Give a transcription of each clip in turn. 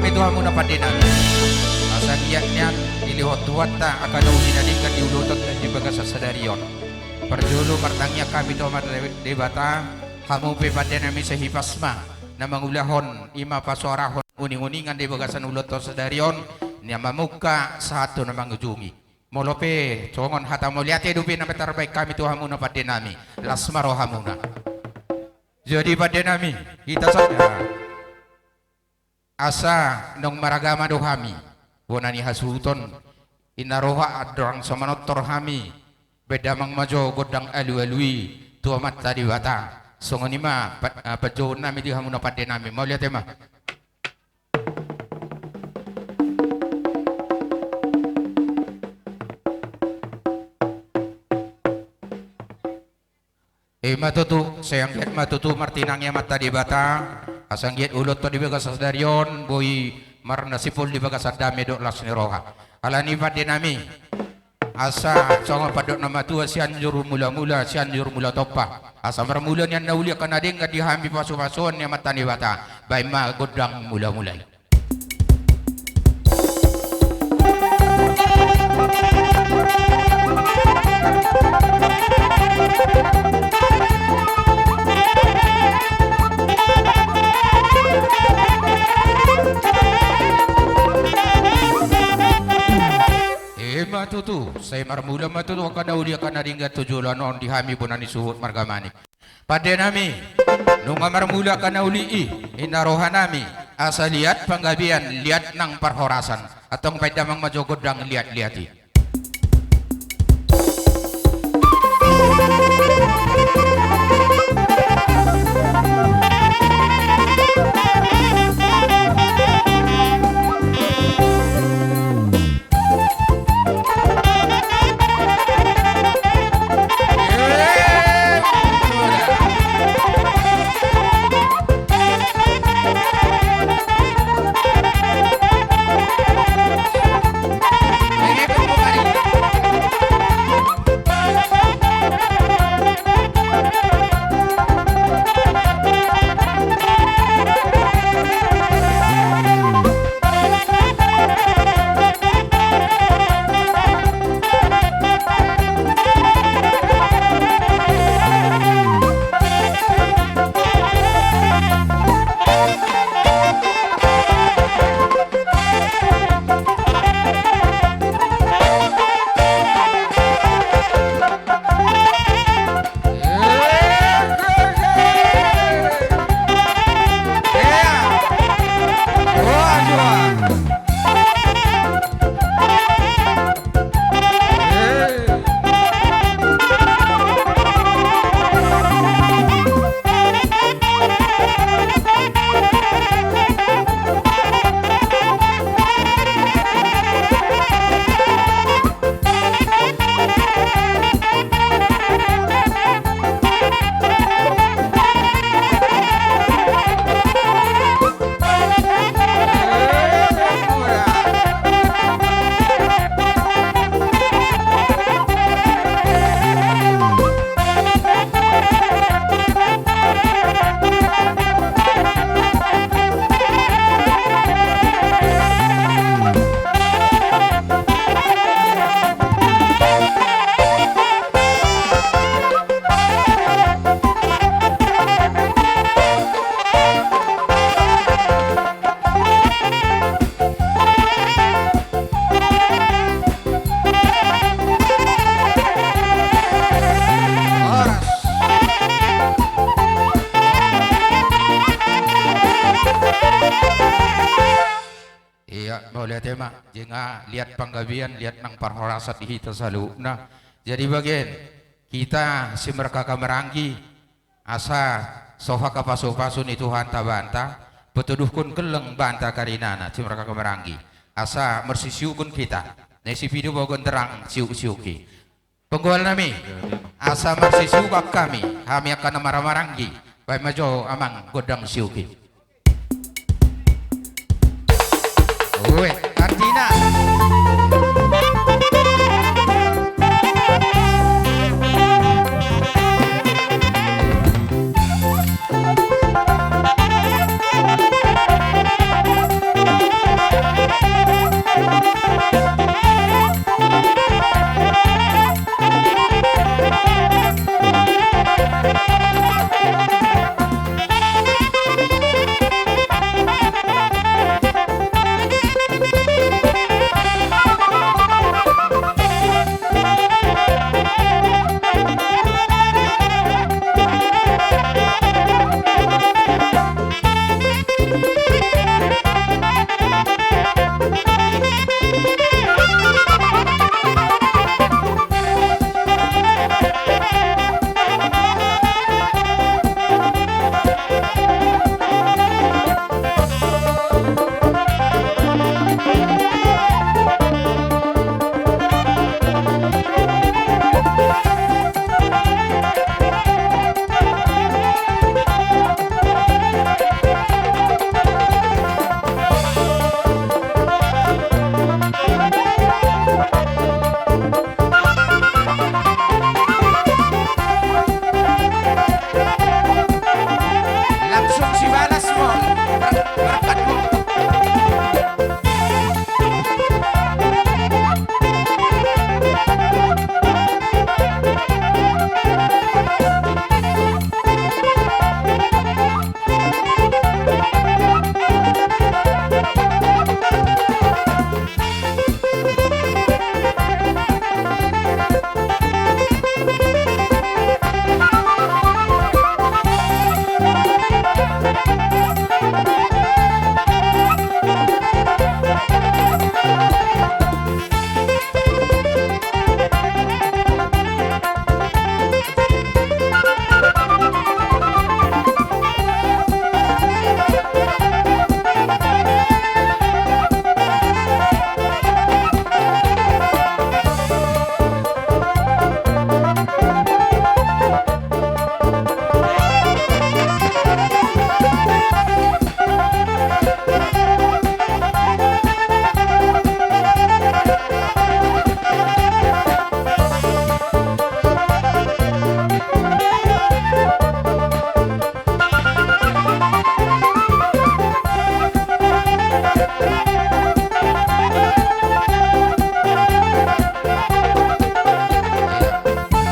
kami Tuhan muna padinan. Asangyan niyan ilihot-huat ta akan ulinadingkan diulutot dan juga sasadarion. Perjulu martangnya kami Tuhan debata kamu pepadenami sehipasma na mangulahon ima pasorahon uning-uningan di bagasan ulot to sadarion niya mamuka satu na mangujungi. Molope congon hata muliate dupi na terbaik kami Tuhan muna padenami lasmaro hamuna. Jadi padenami kita saja asa nong maragama do kami wonani hasuton inaroha adorang samanotor kami bedamang majo godang alu-alui tuamat tadi bata songonima pajo nami di hamuna padenami mau lihat emang matutu sayang lihat matutu martinangnya mata di bata asang giat ulot to di bagas sadarion boy marna sipul di bagas adame dok lasni roha alani padenami asa songo padok nama tua sian juru mula-mula sian juru mula topa asa marmula nian nauli akan adeng di hambi pasu-pasuan yang mata di bata baik ma godang mula-mulai. Matutu saya marmula matutu akan dauli akan naringga tujulan on dihami bunani suhut margamani pada nami nunga marmula akan dauli inarohan nami asa lihat panggabian lihat nang parhorasan atau pedamang majo godang lihat-lihati lihat panggabian lihat nang parhorasat hita salu nah jadi bagian kita si mereka kameranggi asa soha kapasu-pasu ni Tuhan tabanta petuduhkun keleng banta karinana si mereka kameranggi asa mersisiukun kita nasi video bagon terang siuk-siuki penggol nami asa mersisiukak kami akan marah-maranggi baik majo amang godang siuki Artina Langsung si balas mo. Berkat mo.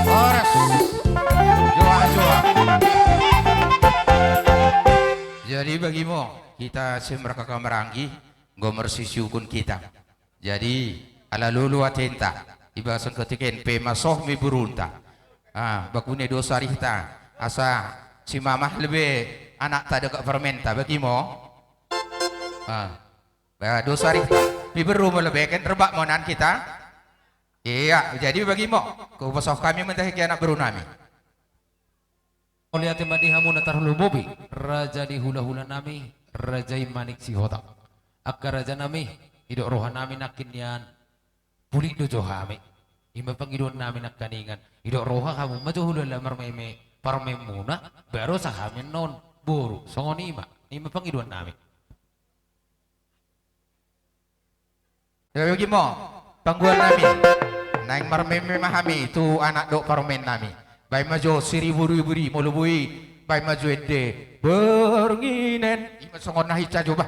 Oras. Joa. Jadi bagimu kita semraka kamaranggi gomer sisiukun kita. Jadi ala lulu atenta ibasan ketiken pe masoh mi burunta. Bakune dosa rihta asa si mamah lebih anak tak dekat fermenta bagimu. Dosa rihta mi beru lebih kan terbak monan kita. Iya, jadi bagimu ku masoh kami mentahiki anak berunami. Oleh madi hamu natarhulu bobi raja di hula-hula nami raja manik si hotak akka raja nami idok rohan nami nakinyan pulik dojo hami ima pangidon nami nakaningan idok roha kamu maju hula lamar meme parmemuna baru sahamin non buru songon ima pangidon nami. Ya bagimu pangguan nami naing marmeme mahami itu anak dok parmen nami. Bai maju siri buri molubui bai maju ede bernginen ima songon nahi ca coba.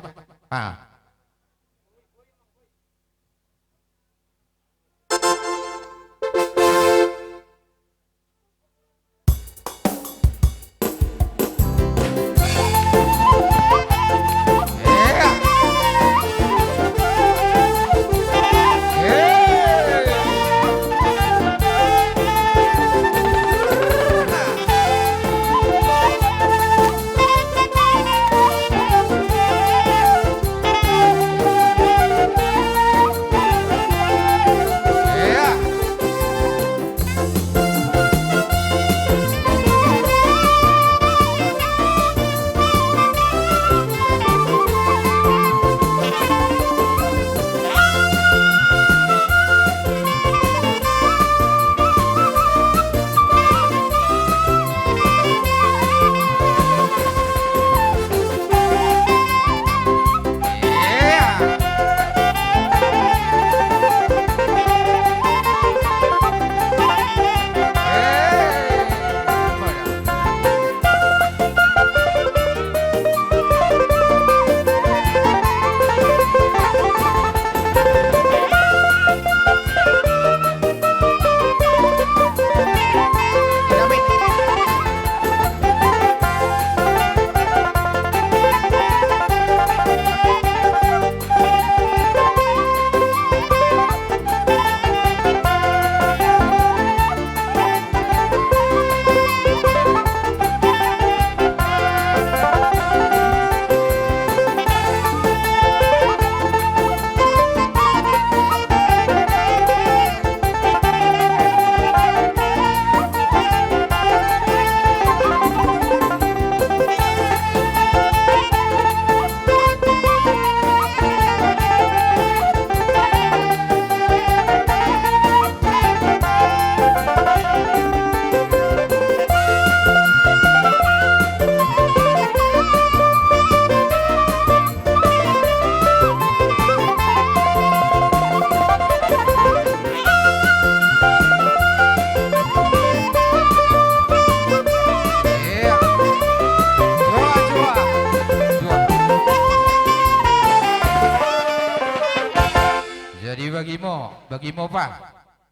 Jadi bagimu pak,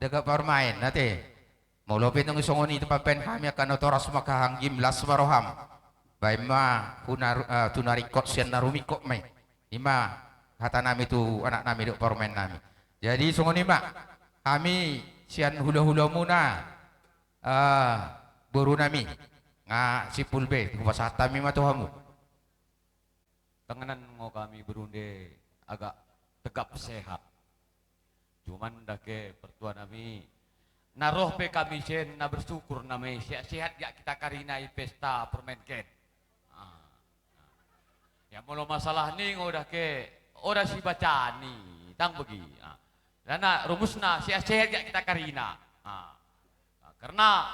dekat permain nanti. Mulopin ng isongoni itu papen kami akan otoras makahanggim las maroham. Baima tunarikot sian narumikot may. Ima kata nami tu anak nami duk permain nami. Jadi isongoni mak, kami sian hula-hula muna buru nami nga si pulbe kupasata mi matuhamu. Tanganan mo kami berunde agak tegap sehat. Cuman dake pertua nami naroh pe kami sen na bersyukur nami sehat ya kita karinai pesta permen ken. Ya mula masalah ni udah si bacani tang begi. Dana rumusna sehat ya kita karina. Karena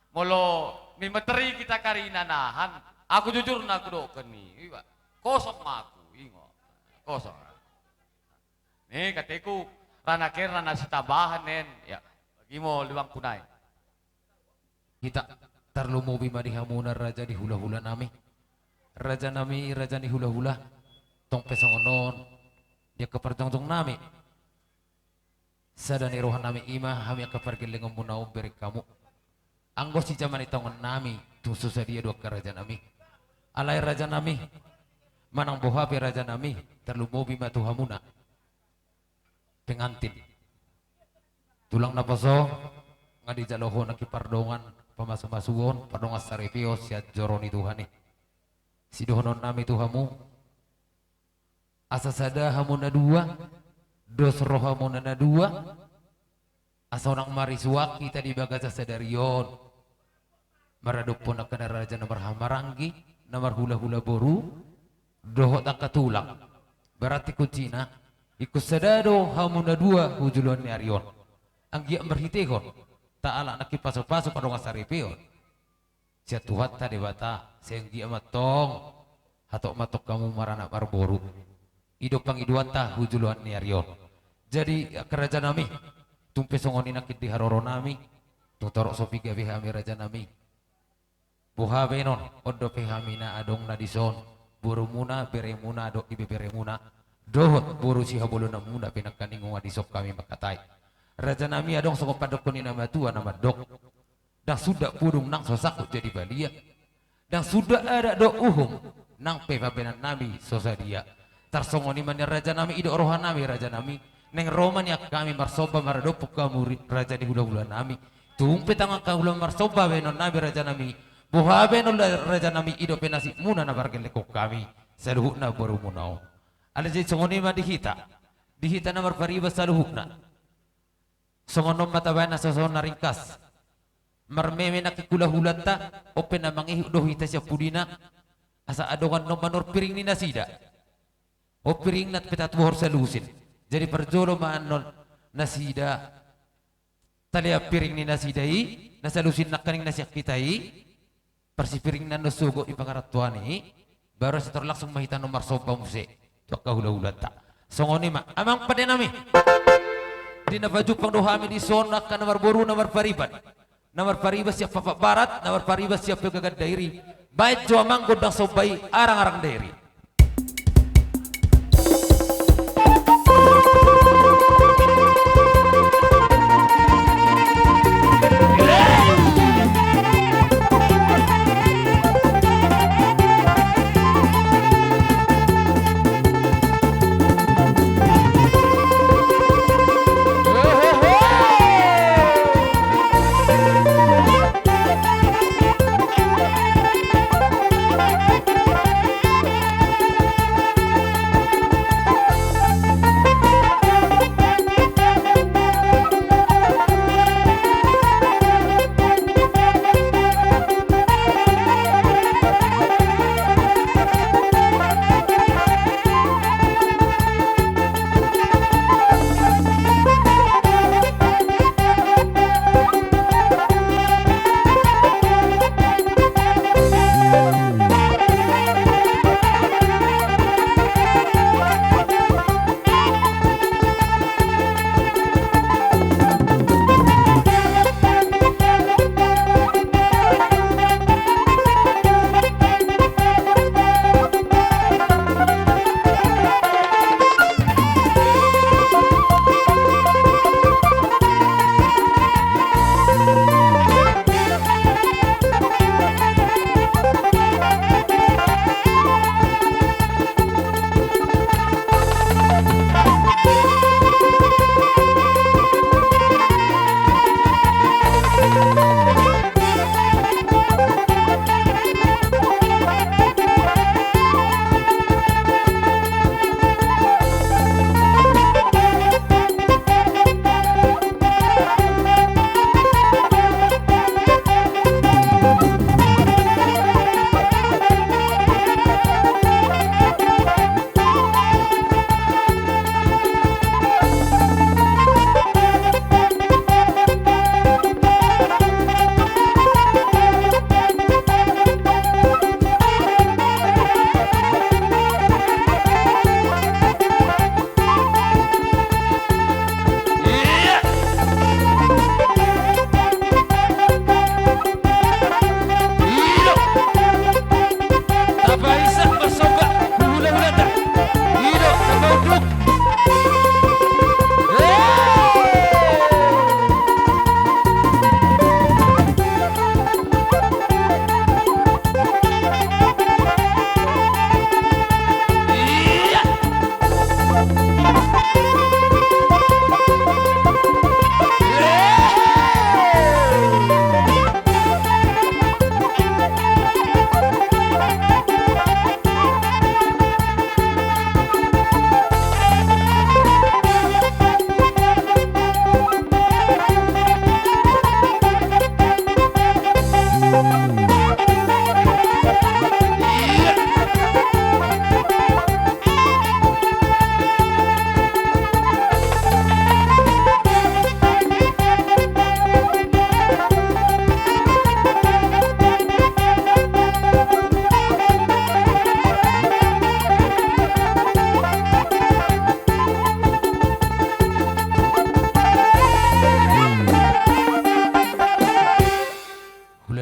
molo ni materi kita karina nahan. Aku jujur na aku dok ni. Kosong aku ingo. Kosong. Nih katiku rana si tabahan nen ya bagi mo liwang kunay. Kita terlumubi madihamuna raja di hula-hula nami. Raja nami raja di hula-hula. Tong pesongonon dia keperjong-jong nami. Sadani rohan nami ima kami akan pergi lengom munau beri kamu. Anggos si zaman itongan nami tu susah dia dua ke raja nami. Alai raja nami manang bohabe raja nami terlumubi matuhamuna. Pengantin tulang napaso ngadi jaloho nakipardongan pamasu-masuon padongas saripio siat joroni tuhani sidohonon nami tuhamu asa sada hamuna dua dos roh hamuna na dua asa orang marisuak kita di bagaja sadarion maradok pun akan raja nomor hamaranggi nomor hula-hula boru dohot angka tulang berarti kucina ikut sadado hamuna dua hujulon ni arion anggia merhitehon ta'ala nakipaso-paso padong asaripion siya tuhat ta debata senggia matong hatok matok kamu marana marboru idok pang iduan ta hujulon ni arion jadi kerajaan nami tumpe songoni nakit di haroro nami tutorok sopi gabi hami raja nami buha benon odo pehamina adong nadison burumuna beremuna do ibe beremuna dohot buru si habolo namuna pinagkaningo adisok kami makatai raja nami adong soko padokon ni nama tua nama dok dan sudah purung nang sosaku jadi balia dan sudah ada do uhum nang pepabenan nami sosadia tarsongoni mani raja nami ido rohan nami raja nami neng roman ya kami marsoba maradopuk kamu raja di hula-hula nami tumpe tangan kahula marsoba benon nabi raja nami buha benon raja nami ido penasi muna na bargen lekok kami saluhuk na baru munau ada jadi songoni ma dihita nomor pariba saluhuk na songonom matabana soson naringkas marmeme nakikula hulata open na mangihi dohita siya pudina asa adongan no manor piring ni nasida o piring nat petat bohor salusin jadi perjolo maanon nasida talia piring ni nasidai nasalusin nakaning nasyak kitai persi piring na nosugo ipangaratuani baru setor langsung mahita nomor sopa muse tuaka hula-hula ta songoni ma amang pada nami di nabaju pangdohami di sona ka nomor boru nomor paribat siap papak barat nomor paribat siap pegagad dairi baik jua manggo dang sobai arang-arang dairi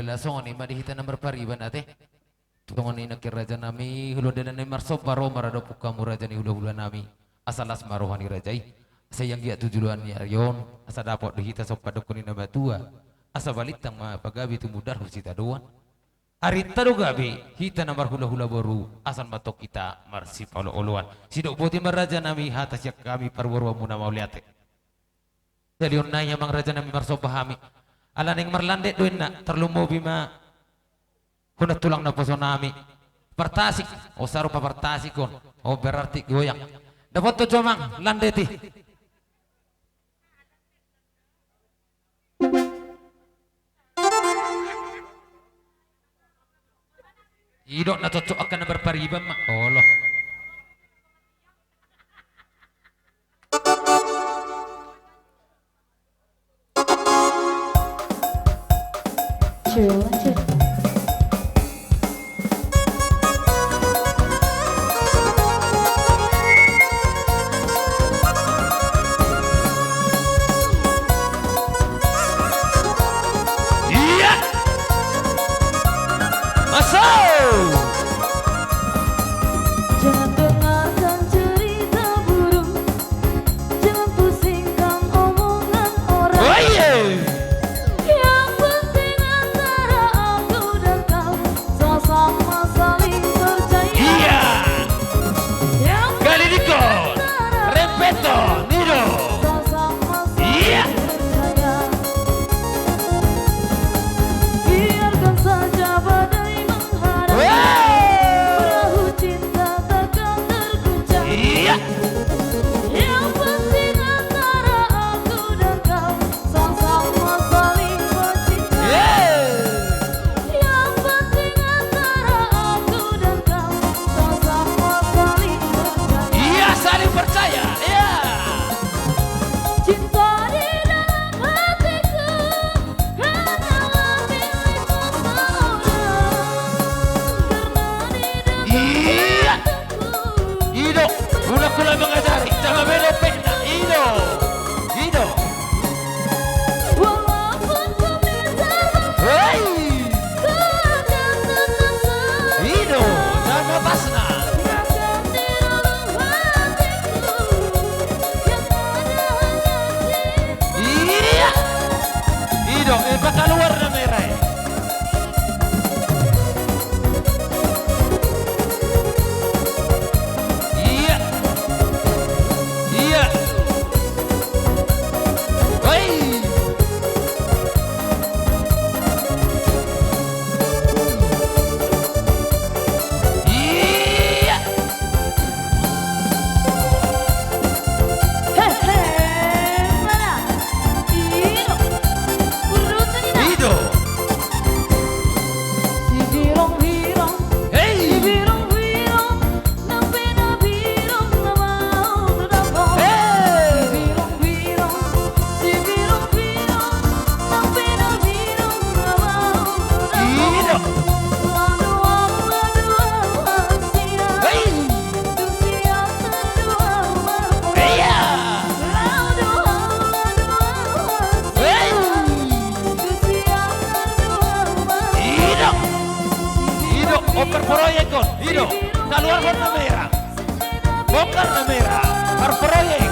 lasong ni madihita nomor pariban ate. Tungon ni nakir raja nami hulu dan ni marsob baro marado pukamu raja ni hulu nami asalas marohani rajai. Sayang dia tujuan ni aryon asa dapat dihita sopadok ni nabatua. Asa balitang ma pagabi tu mudar husita doan. Ari tado gabi hita namar hula-hula baru asal matok kita marsi paulo oluan. Sidok boti maraja nami hatas yak kami parwarwa muna mauliate. Jadi onnanya mang raja nami marso pahami. Ala ning marlande doin na terlumo bima kuna tulang na poso nami. Partasik o sarupa partasikon o berarti goyang. Dapat to jomang landeti. Idok na cocok akan berpariban mak. Allah. lanjut. Iya. Masuk. Jangan dengarkan cerita burung, jangan pusingkan omongan orang. Oh iya. Yang penting antara aku dan kau sama-sama saling percaya. Iya. Yang Kali dikot. Repeto. Nido. sama-sama Iya. saling percaya. Biarkan saja badai menghadang, perahu cinta takkan terguncang. Iya. Yang penting antara aku dan kau sama-sama saling mencinta. Yang penting antara aku dan kau sama-sama saling percaya. Iya saling percaya. Iya. Cinta di dalam hatiku hanyalah milikmu seorang. Karena di Iya. dalam hatiku Ido. Kula mengajari. Jangan beda pena. Ido. Ido. walaupun ku bisa Hei. ku akan tetap sayang. Ido. Sama tasna. Rasakan di dalam hatiku yang ada hanya cinta. Iya. Ido. Bakal warna merah. Iya. Iya. Hei. Iya. Hehe, mana? Iro, urutan ini. Ido. Si birong-birong, Hei. si birong-birong, nang pinabirong na maunod ako. Hey. Si birong-birong, nang pinabirong na maunod ako. Ido. Laduang siya, Hei. tu siya terduang maupun. Iya. Hei. Ido. Ido. Oper proyek kon. Ido. Keluar warna merah. Bongkar na merah. Per proyek.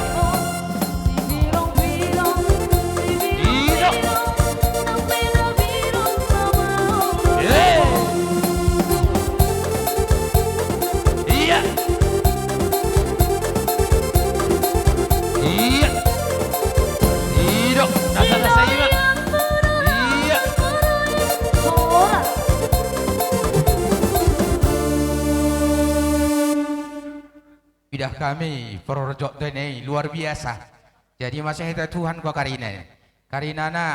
Ido. Hey. Iya. Iya. Ido. Nasa ima. Iya. Bidah kami perorjok ini luar biasa. Jadi masih itu Tuhan kau karina. Karina na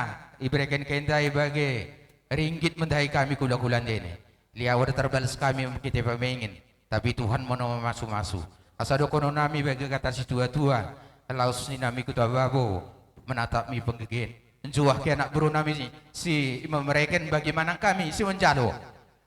iberikan kentai bagi ringgit mendai kami kula-kulan ini. Liawar terbalas kami kita pemengin. Tapi Tuhan mau masuk-masuk. Asado kono nami bagi kata si tua-tua. Laus ni nami kutu babo menatap mi penggegin. Menjuah ke anak bro nami si memereken bagaimana kami si menjalo.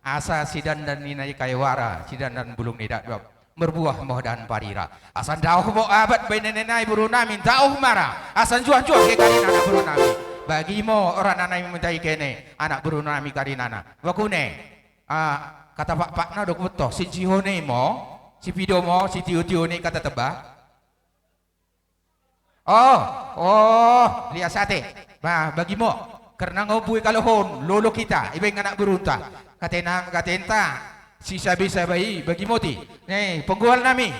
Asa si dan ninai kaywara si dan bulung nidak berbuah moh dan parira. Asan dauh mo abad bayi nenenai buru nami dauh marah. Asan juah-juah ke karina anak buru nami. Bagimo orang nanay memintai kene anak buru nami karinana. Wakune kata pak na dok beto si Jihone mo si Pido mo si Tio ni kata tebak. Oh, lihat sate. Bah, bagimo karena ngobui kalohon lolo kita ibeng anak berunta. Katenta si sabi bagi moti. Nih, penggual nami.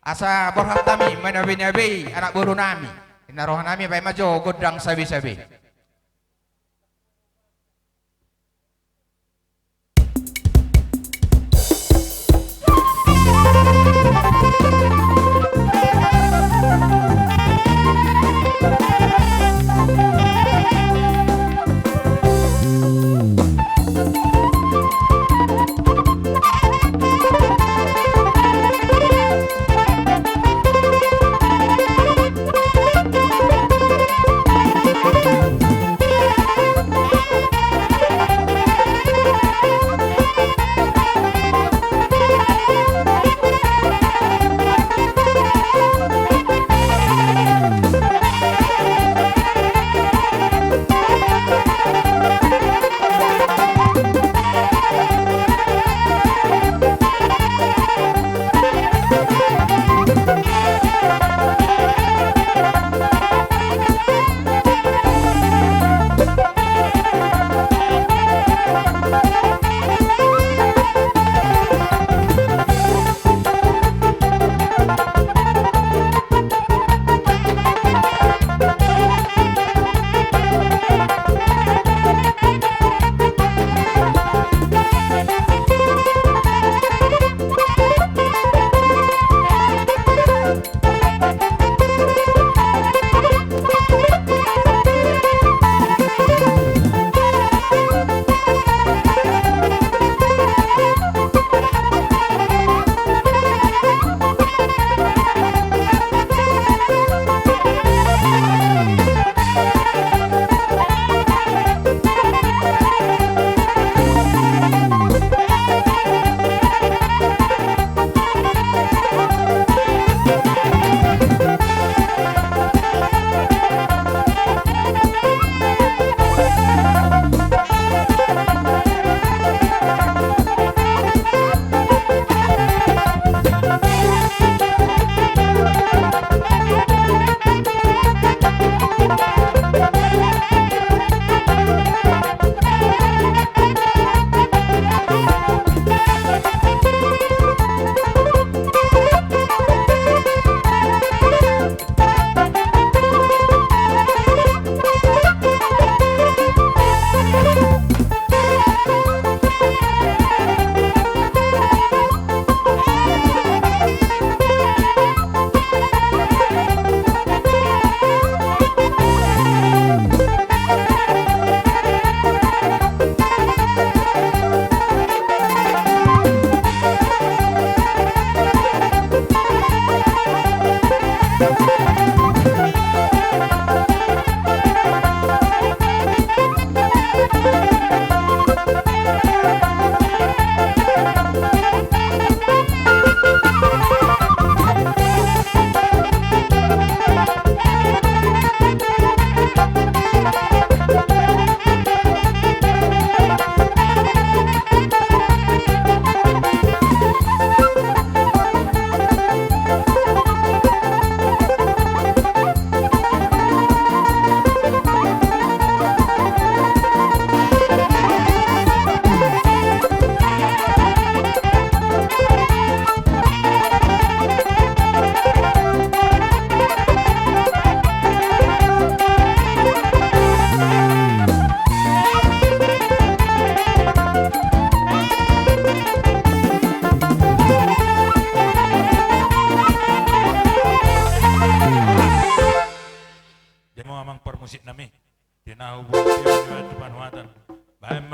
Asa borhak nami manabi anak buru nami. Naroh nami bay majo godang sabi.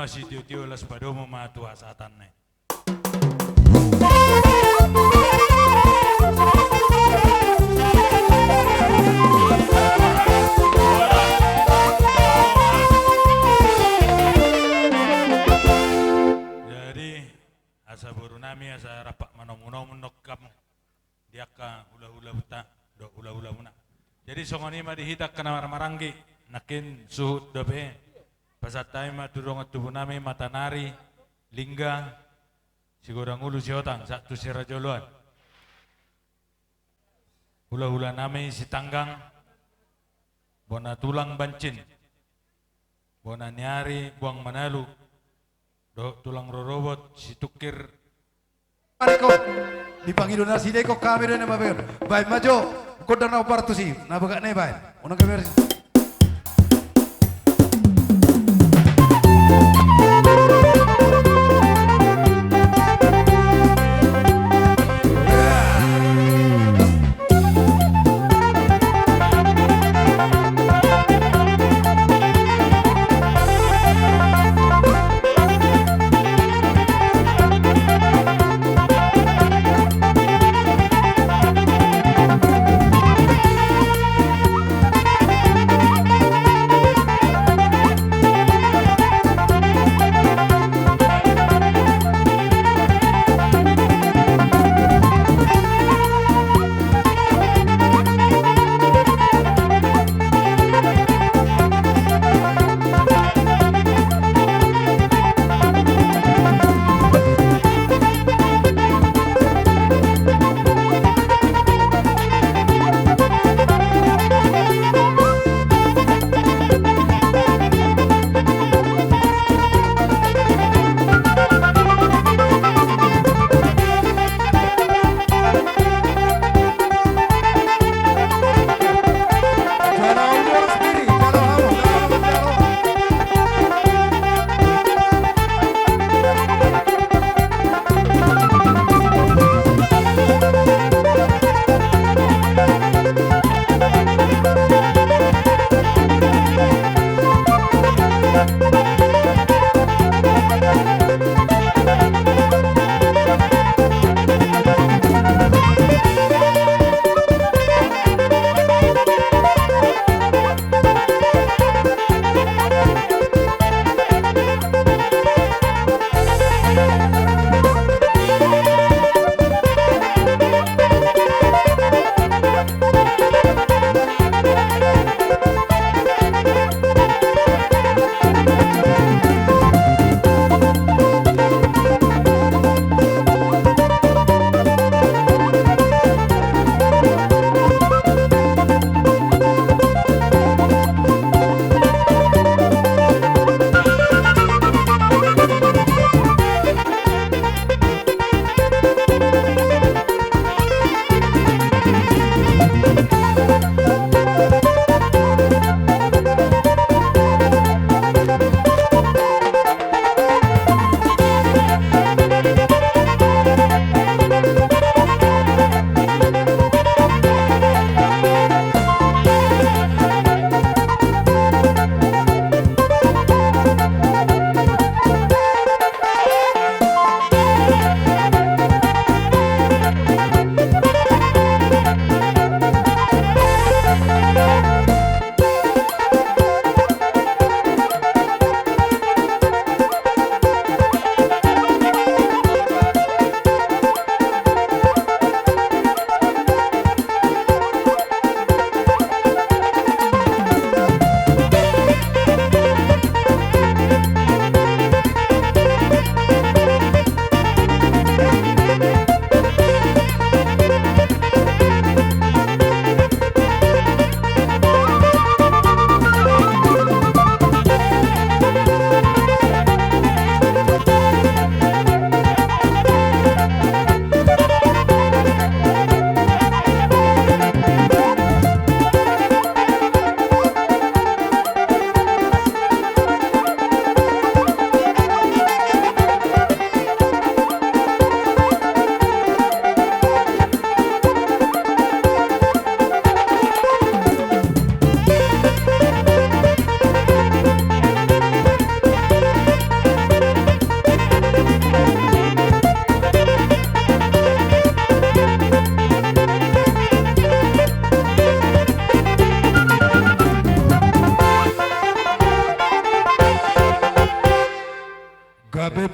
masih tiu-tiu las padomo matua satan ne. Jadi asa buru nami asa rapak manomuno menok kamu dia ka hula-hula buta do hula-hula muna. Jadi songoni mah dihitak kana maranggi nakin suhut dobe pasatay madurong at tubo nami matanari lingga sigurang ulu si Hotang satu si Rajoluan hula-hula nami si Tanggang bona tulang bancin bona nyari buang manalu do tulang rorobot si Tukir Mariko, di Panginoon na sineko kami rin na mabayon. Baik, majo, kodang na uparto si, nabaga na baik. Unang kami rin.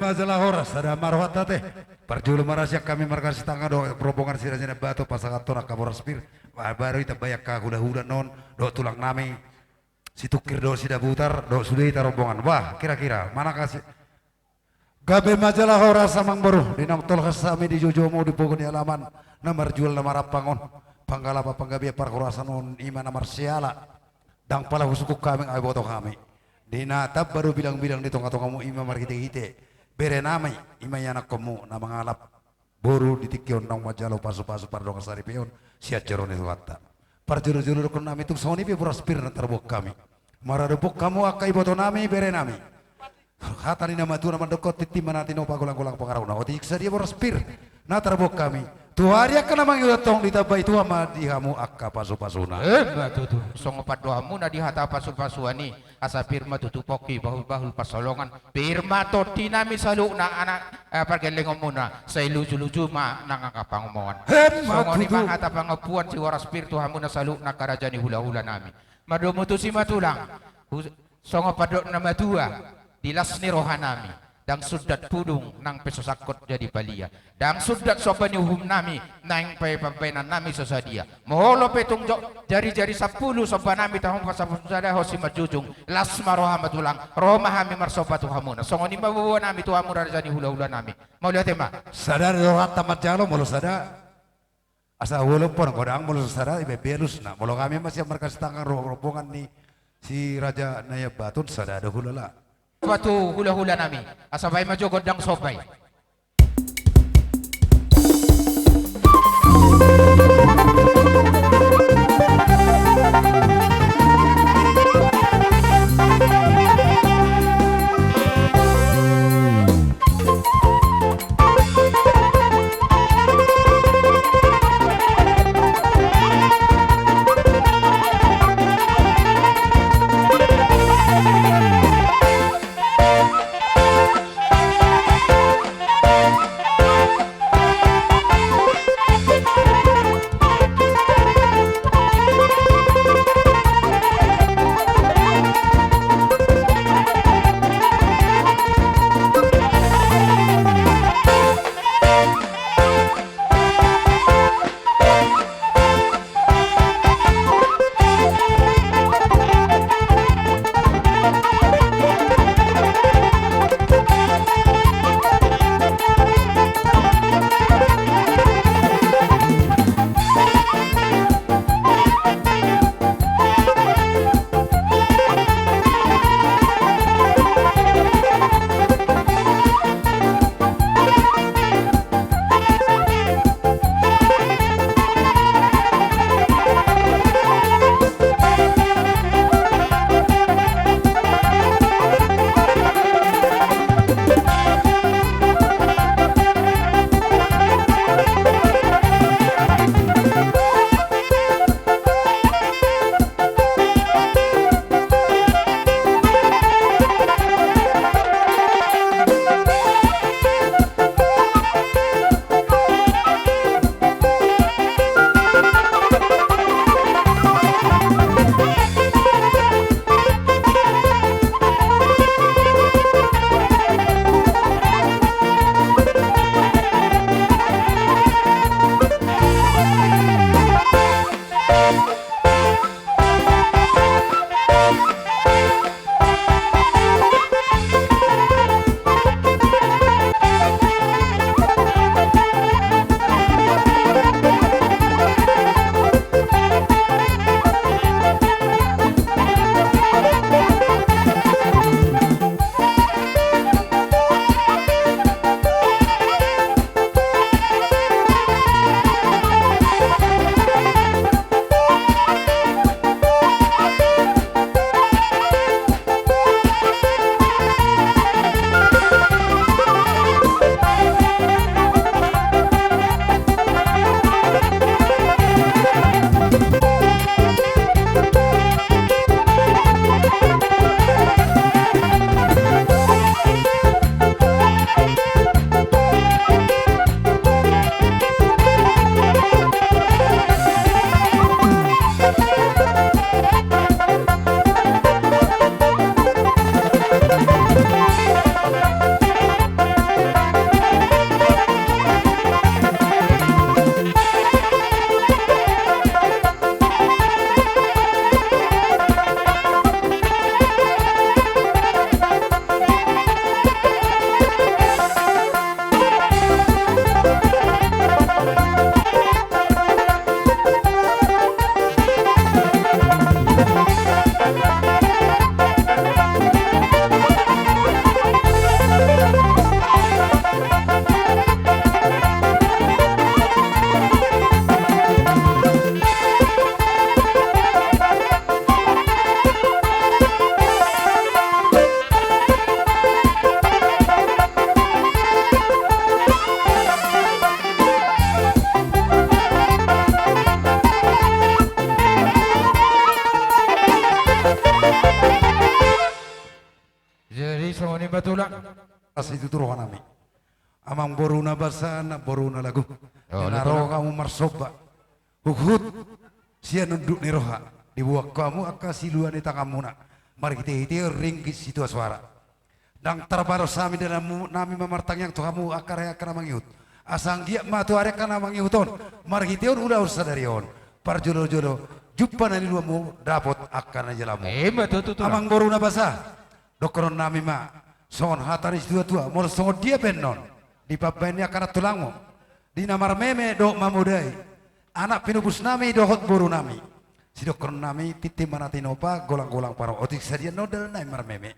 masalah horas ada marwat teh perjulu marasya kami markas tangga do rombongan sirajana batu pasangan torak kaboras pir baru kita bayak ka huda-huda non do tulang nami Si Tukir do si Dabutar do sudah rombongan. Wah, kira-kira mana kasih Gabe majalah rasa mangbaru dinang tol kasami di Jojomo di pokok di alaman namar jual namar pangon panggalapa panggabi parkurasan on ima namar siala dang pala husuku kami ay boto kami dina tab baru bilang-bilang di tonga kamu ima mar hite bere namai ima yana kamu nama ngalap boru di tikyon nang majalo pasu-pasu pardong kasari pion siat jeron itu kata parjuru-juru kun nami tung soni pi prospir na terbuk kami maradupuk kamu akai boto nami bere nami kata ni nama tu nama dekot titi mana tino pagulang-gulang pengaruna otik sadia borospir na terbuk kami tuari akan nama ngiratong ditabai tu ama di hamu akka pasu-pasuna Batutu songo padoamu na di hata pasu-pasuani asa firma tutupoki bahul-bahul pasolongan firma to dinami salu na anak pergelengom muna sa iluju-luju ma nangakapangumongan songo ni mahata pangapuan si waras spiritu hamu na salu na karajani hula-hula nami madumutu si matulang songo padok na madua dilas ni rohanami dang sudat pudung nang pesosakot jadi balia dang sudat sopan uhum nami nang pay-pampenan nami sesadia moholo petung jari-jari 10 sopan nami tahun pasapusada hosi majujung las marohamatulang romahami marsopatu hamuna songoni bawa nami tu hamura jadi hula-hula nami mau lihat tema sadar rohat tamat jalo mulu sadar asa walaupun kodang mulu sadar ibe belus na mulu kami masih merkas tangan rombongan ni si Raja Naya Batun sadar ada hulala batu hula-hula nami asabay majogod dang sopay songoni batulang. As itu turuhan nami. Amang boruna basa na boruna lagu. Oh, Naro kamu marsoba. Hukhut sia nunduk ni roha. Dibuak kamu akka siluan ita kamu na. Mari kita iti ring situ suara. Dang terbaru sami dalam nami memartang yang tu kamu akar akar mangiut. Asang dia matu arek kana mangiuton. Mari kita udah usah dari on. Parjolo-jolo jumpa nani luamu dapat akan aja lamu. Betul tuh. Amang boruna basa. Dokron nami ma. Songon hataris tua-tua. Mor songon dia benon. Di papainnya karena tulangmu. Di namar meme dok mamudai. Anak pinubus nami dohot boru nami. Si dokron nami titim manatinopa golang-golang paro. Otik saja nodal nai mar meme.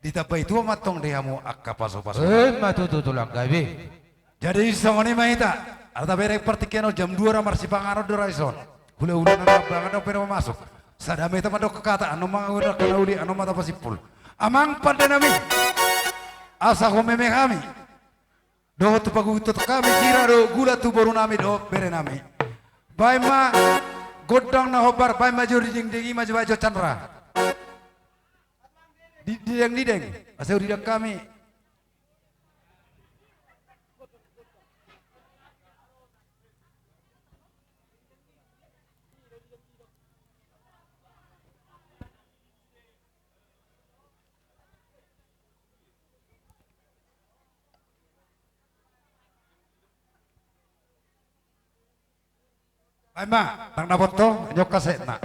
Ditapai tua matong dehamu akka paso-paso. Betul tuh lang gabi. Jadi songoni maita. Arta berek pertikian jam 2 ramar si pangaro doraison. Hula-hula na banget dok pero masuk. Sadame teman dok kata anu mangudah kana uli anu mata pasipul. Amang pada nami. Asa ko meme kami. Do tu pagu tu kami kira do gula tu baru nami do bere nami. Bai ma godang na hobar bai ma jori ding ding ma bajo chandra. Di deng. Asa uri kami. Ay ma, nang nabot to, nyok kaset na.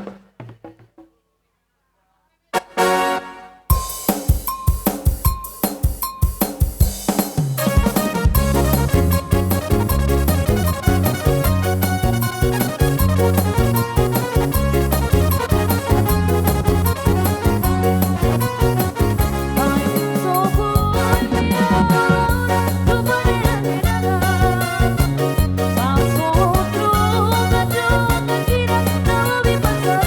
Paso otro gallo, te gira, no vi pasar.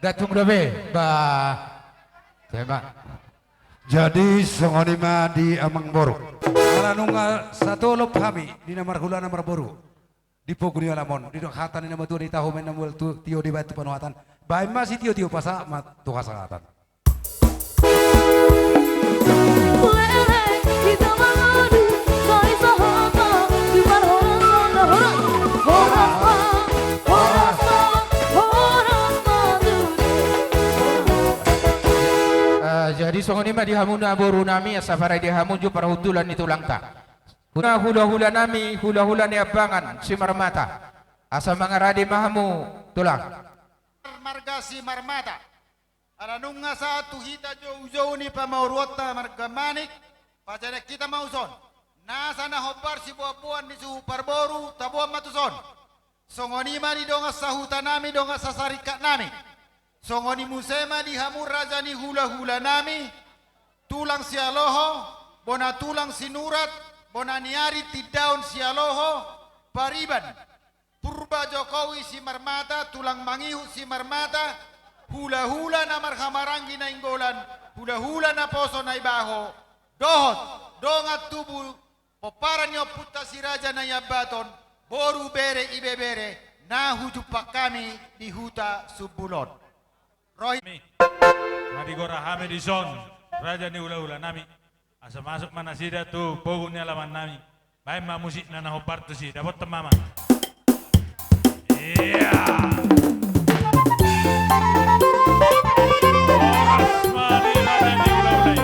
Datung dobe. Tema. Jadi songonima di amang boru. Alanunga satu lop kami di nomor hula nomor boru. Di poguni alamon di dok hatan nama tu di tahu men namul tu tio di batu panuhatan. Baik masih tio pasa mat tu kasangatan. Lele kita mengadu Kali sahata Jumat Jadi songonima di hamun aboru nami asafara di hamun ju para hutulan itu langka. Hula-hula nami hula-hula ni abangan si marmata. Asa mangaradi mahamu tulang. Marga si marmata. Alanunga sa tuhita jo ni pamauruata marga manik. Pacana kita mauson. Nasa na hobar si buah-buahan ni suhu parboru tabuan matuson. Songonima ni donga sahuta nami donga sasarikat nami. Songoni musema di hamur raja ni hula-hula nami. Tulang sialoho. Bona tulang sinurat. Bona niari tidaun sialoho. Pariban. Purba Jokowi si marmata, tulang mangihu si marmata, hula-hula na marhamarangi na inggolan, hula-hula na poso na ibaho, dohot, dongat tubu, poparan nyo puta si raja na yabaton, boru bere ibebere, na hujupak kami di huta subulon. Roy. Madigora hame di son, raja ni ula-ula nami. Asa masuk mana sida tu pogunnya laman nami. Baik ma musik na nahobar tu si, dapat temama. Iya. Mari raja ni ula-ula.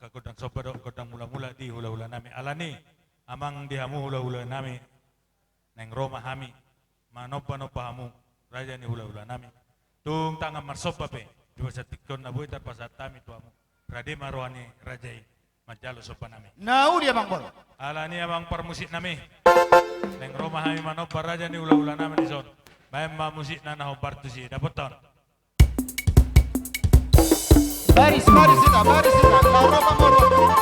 godang sopa do godang mula-mula di hula-hula nami alani amang dihamu hula-hula nami neng Roma hami manopa-nopa hamu raja ni hula-hula nami tung tangan marsopa pe dua satikon na buhay pasat tami tuamu radima rohani rajai majalo sopa nami Nau dia Mang Bor. alani amang parmusik nami neng Roma hami manopa raja ni hula-hula nami ni son bayan musik na nahobar tu si dapat ton Baris kita, Laura Pangoro.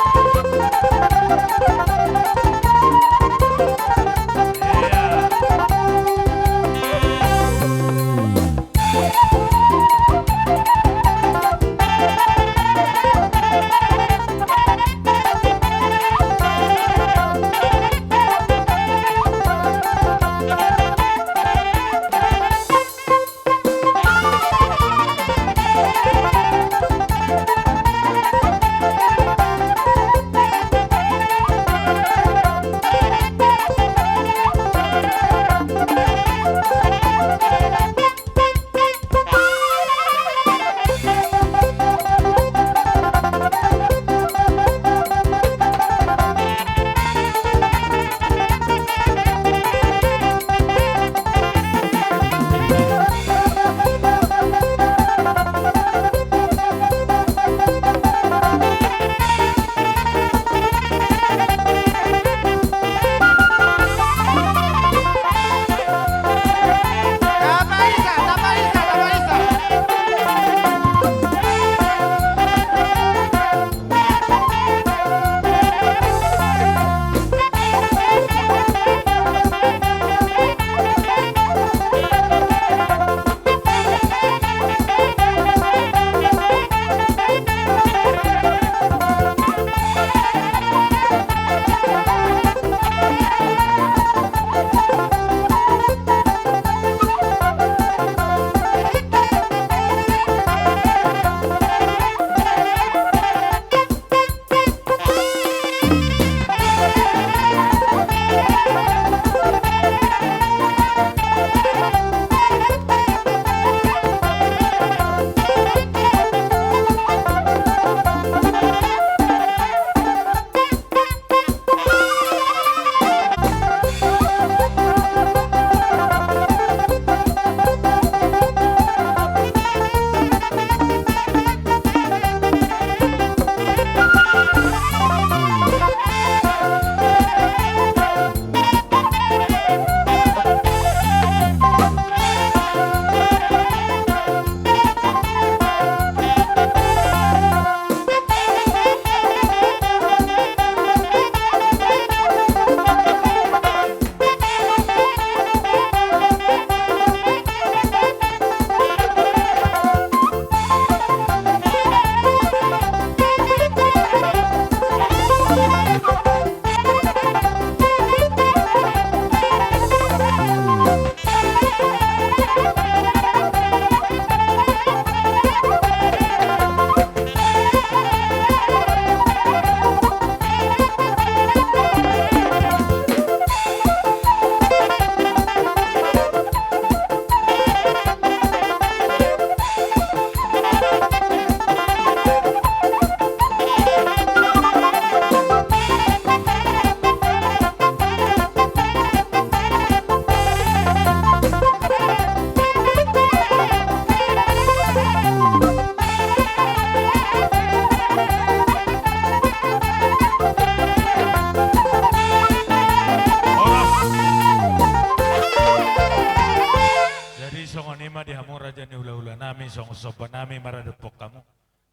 song sopa nami maradapok kamu.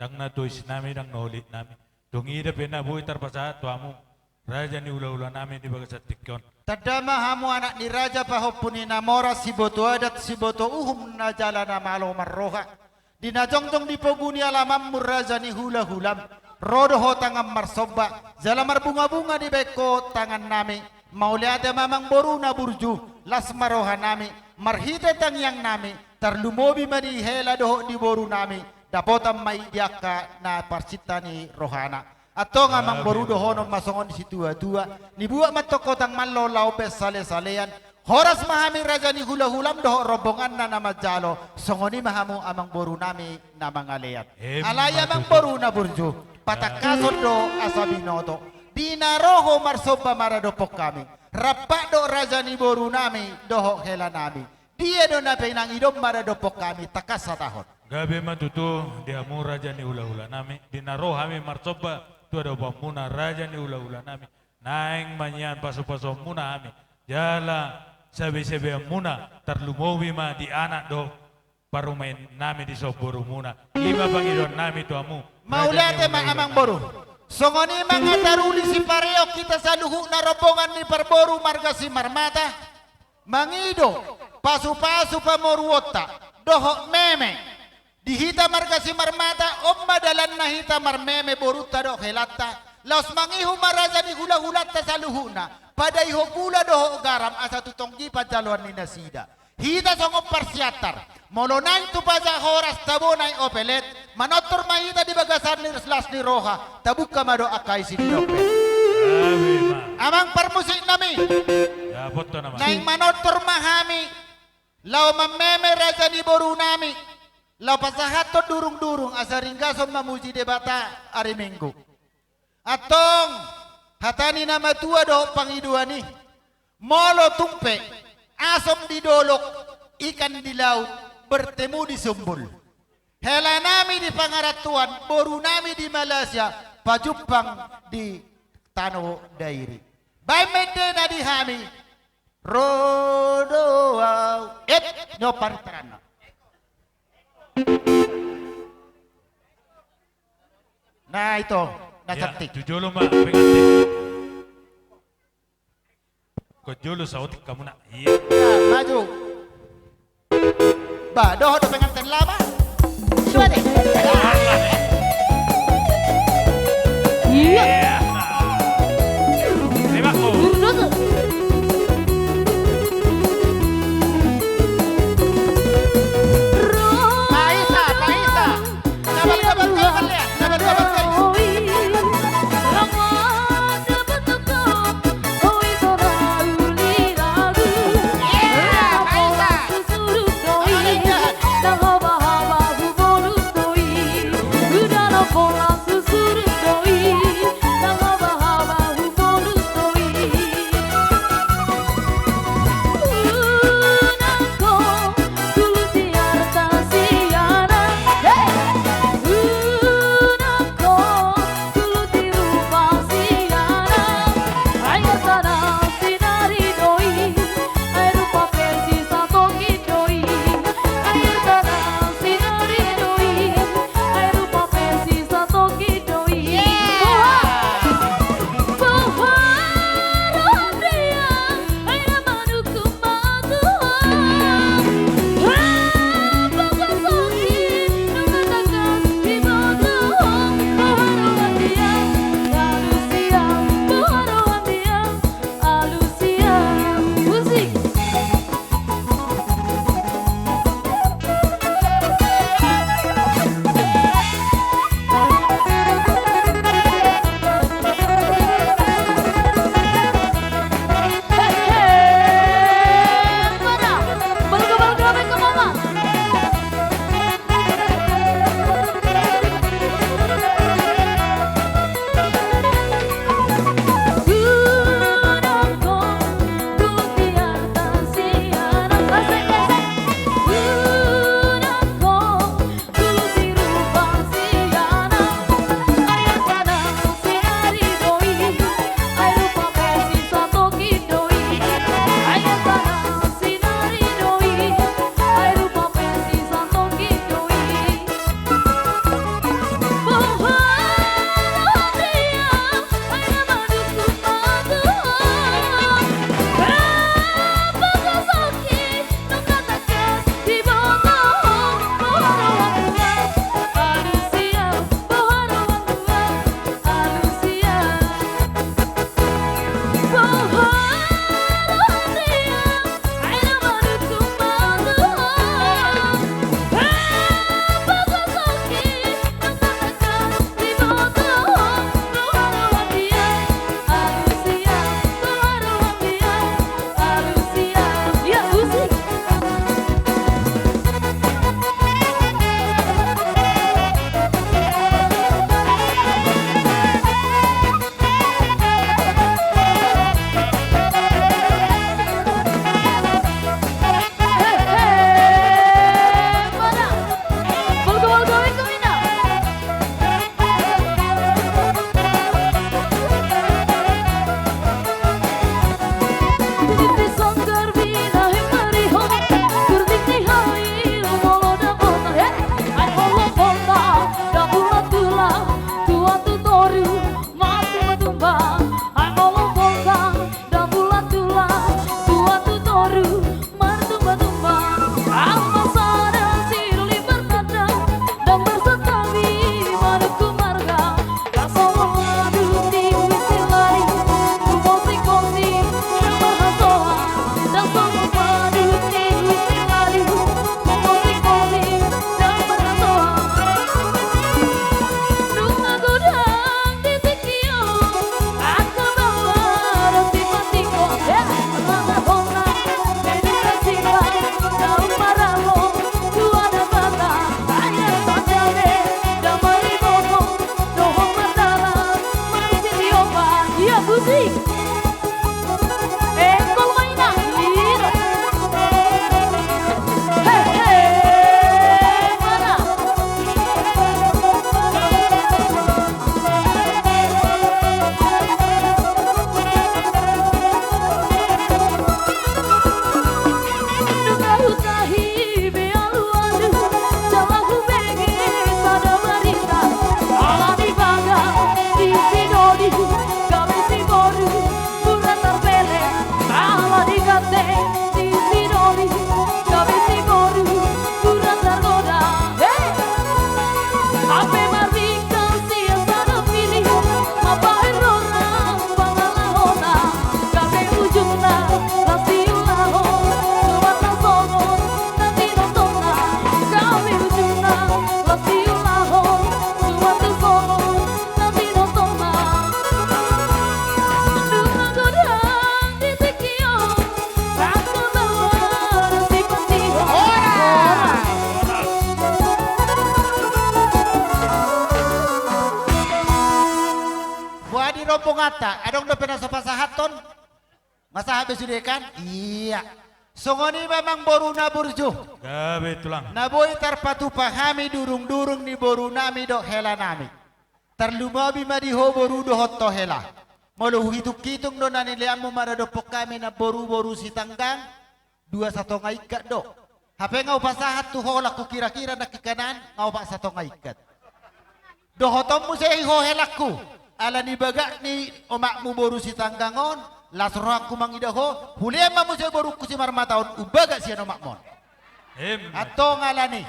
Dang na tuis nami, dang naulit nami. Tungida pinabuhi tarpasa tuamu. Raja ni ula-ula nami di bagasat tikyon. Tadama hamu anak ni raja pahopuni namora si boto adat si boto uhum na jala na malo marroha. Dinajongtong di poguni alamam muraja ni hula-hulam. Rodo ho tangan marsoba. Zalamar bunga-bunga di beko tangan nami. Mauliate mamang boru na burju. Las maroha nami. Marhita tang yang nami. Tarlumobi mani hela doho di boru nami. Dapotam mai diaka na parsita ni rohana. Ato nga mang boru doho no masongon si tua-tua. Nibuak matokotang manlo laupe sale-salean. Horas mahami raja ni hula-hulam doho robongan na namajalo. Songoni mahamu amang boru nami na mangalean. Alaya mang boru na burju. Patakason do asabinoto. Dinaroho marsoba maradopok kami. Rapak do raja ni boru nami doho hela nami. Dia do nape nang idom maradopok kami takas satahon. Gabe matutu dihamu raja ni hula-hula nami. Dinaro hami marsoba tu ada muna raja ni hula-hula nami. Naing manyan paso-paso muna hami. Jala sabi-sabi muna terlumowi ma di anak do parumain nami di soboru muna. Lima pangidon nami tu amu. Maulate ma amang boru. Songoni mga taruli si pareo kita sa luhu na rombongan ni Parboru marga si Marmata. Mangido pasu-pasu pamoruota doho meme. Dihita marga si Marmata madalan na hita marmeme boruta do helata. Laos mangihu maraja ni hula-hulata sa luhu na. Paday ho gula doho garam asa tutonggi pajaluan ni nasida. Hita songop parsiatar. Molonain tu paja horas tabonay opelet. Manotor mahita di bagasan ni slas ni roha. Tabuka mado akay sindope. Gabe ma. Amang parmusik nami. Ya foto naman. Naing manotor mahami. Lau mameme raja ni boru nami. Lau pasahato durung-durung asa ringgason mamuji debata ari minggu. Atong hatani nama tua do pangiduani. Molo tumpe. Asom di dolok, ikan di laut, bertemu di sumbul. Hela nami di Pangaratuan, boru nami di Malaysia, pajumpang di Tano Dairi. Bay mendena di hami, rodo nyopan terana. Nah itu, nacantik. Jujolo ma pengantin. Kau julu sautik kamu nak. Iya. Ya, maju. Ba, doho do pengantin lama. Coba deh. Iya. Terima kasih. Urut. Paisa. Kabal lihat. Kabal guys. Kuadi rompong ata, adong do pena sopa sahaton. Masa habis sudah kan? Iya. Songoni memang boru na burju. Gabe tulang. Naboy tarpatu pahami durung-durung ni boru nami do hela nami. Terlumabi madiho boru do hotto hela. Molo hitung-hitung do naniliamu maradopok kami na boru-boru si tanggang. 2 ngaikat do. Hape ngau pasahat tu hola ku kira-kira nakikanan ngau pak 1 ngaikat. Do hotommu saya ho helaku. Ala ni bagak ni omakmu boru si tanggangon. Lasro aku mangidaho. Hulema mu saya boru ku si marmataon. Ubaga siya nomakmon. Atau ngalani.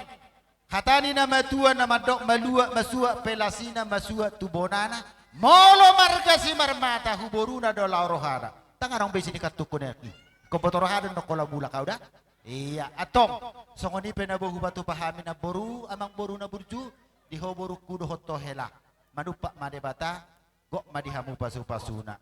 Hatani nama tua nama dok malua masua pelasina masua tubonana. Molo marga si marmata huboruna do laurohana. Tangarang besi ni katukun ni. Kompotorohana no kola bula kau dah. Iya, atong songoni penabohu batu pahami na boru amang boru na burju diho boru kudo hoto hela. Manupak madebata gok madihamu pasu-pasuna.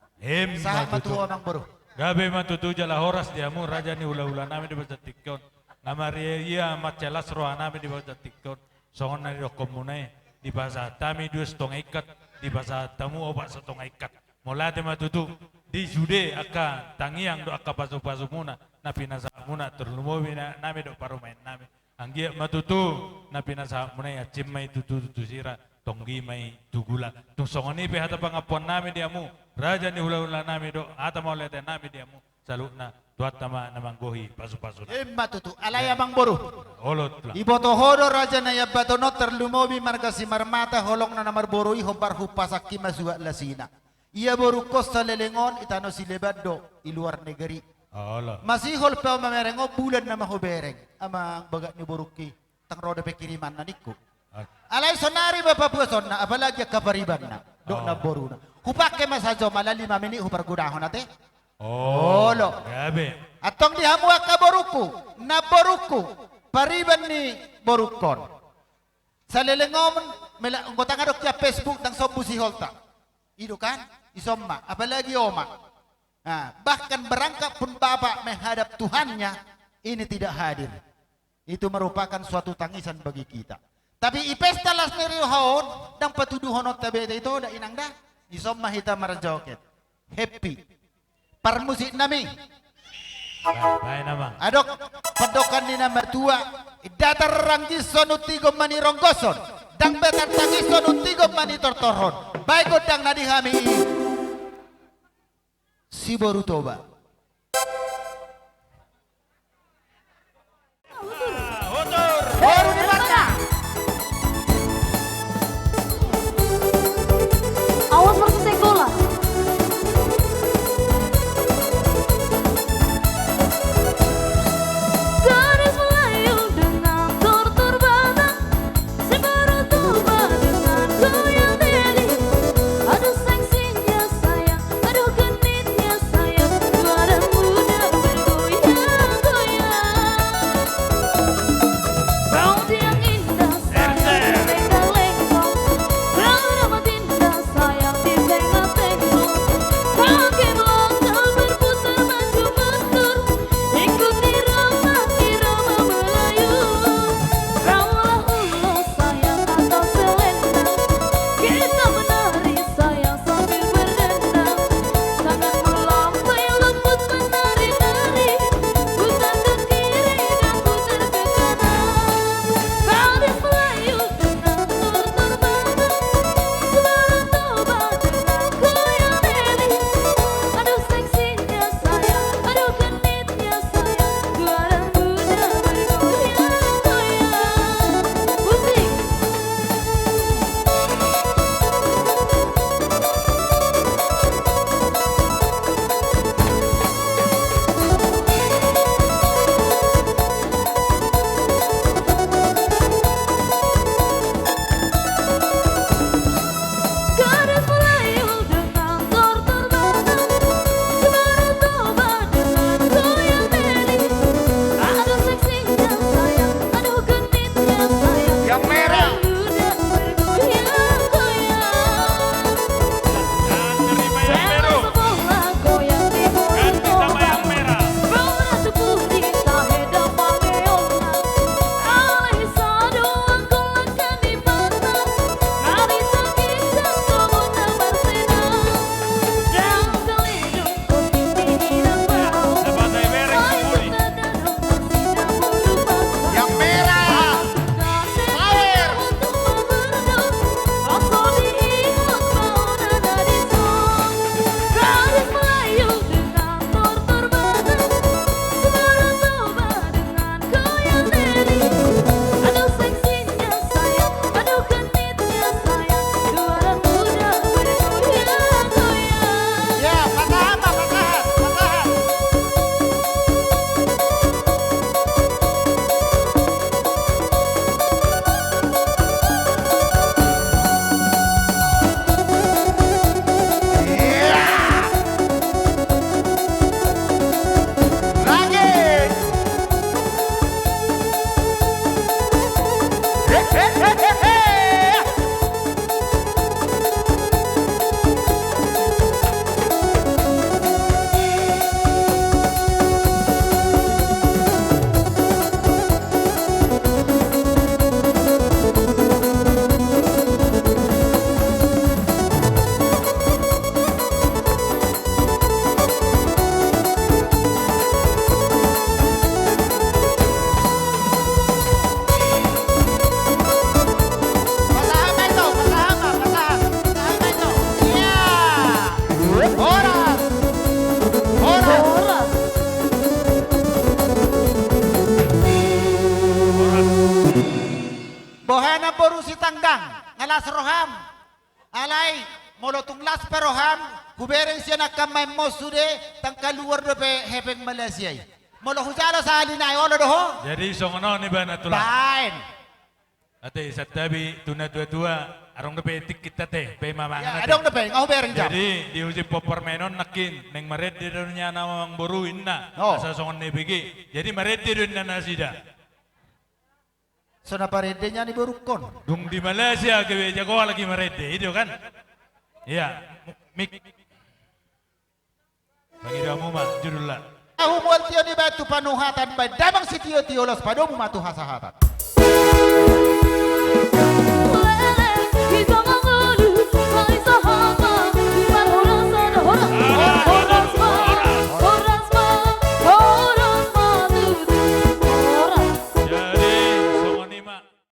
Sahat matu amang boru. Gabe matutu jala horas diamu raja ni hula-hula nami di bawah tikon. Ngamari iya macelas roh nami di bawah tikon. Songon nari komunai di bahasa tami 2 ikat di bahasa tamu obat 1 ikat. Molate matutu di jude aka tangiang do aka pasu-pasu muna na pinasa muna terlumobi na nami do parumain nami. Anggia matutu na pinasa muna ya cimai tutu sira tonggi mai tugula. Tung songoni pe hata pangapuan nami diamu raja ni hula-hula nami do hata mau lete nami diamu salukna tuat nama namanggohi pasu-pasu. Matutu alaya amang boru. Olot lah. Iboto hodo raja na yabatono terlumobi marga si marmata holong na namar boroi hombar hupasaki masua lasina. Ia boru kos sa lelengon itano si lebado i luar negeri. Allah. Masih hol pa mamerengo bulan na mahubereng amang bagat ni boruki tang roda pe kiriman na niku. Alay sonari ba papuson na apalagi kapariban na do na boru na. Hupake masajo malali mamini hupar gudahon nate. Oh. Lo. Gabe. Atong dihamu ka boruku na boruku pariban ni borukon. Sa lelengom mela ngotang adok ya Facebook tang sobu si holta. Itu kan isomma apalagi oma. Nah, bahkan berangkat pun bapak menghadap Tuhannya ini tidak hadir. Itu merupakan suatu tangisan bagi kita. Tapi ipesta las nerihaon dan patuduhon tabete itu da inang dah. Isomma hita marjoket. Happy. Parmusik nami. Baik namang. Adok padokan ni nama tua. Datar ranggi sonutigo mani ronggoson. Dang betar tangi sonutigo mani tortoron. Baik godang nadi kami. Si boru toba. Boru di mana? Awas versus sekolah. Garis Melayu dengan tortur batang, si baru tuba dengan goyang diri. Aduh seksinya sayang, aduh genitnya sayang, las roham. Alay, molo tunglas paroham, kubereng siya nakamay mo sude, tang kaluar do pe hepeng Malaysia. Molo hujalo sa halinay, olo doho? Jadi songono ni ba natulang. Fine. Ate sa tabi tuna dua arong dapat etik kita teh pe mamangan Ya, adong depe, ngau bereng jam. Jadi diuji popermenon nakin neng maret di dunia nawang boruin na Oh. asa songon ne bigi. Jadi maret di dunia nasida. So na paredenya ni berukon. Dung di Malaysia ke jago lagi maret itu kan? Iya, mik. Pangidamu mah judullah. Aku mual tiyo ni batu panuhatan bay damang si tiyo los padomu matu hasahatan. Lele, kita ngangulu, hai sahara.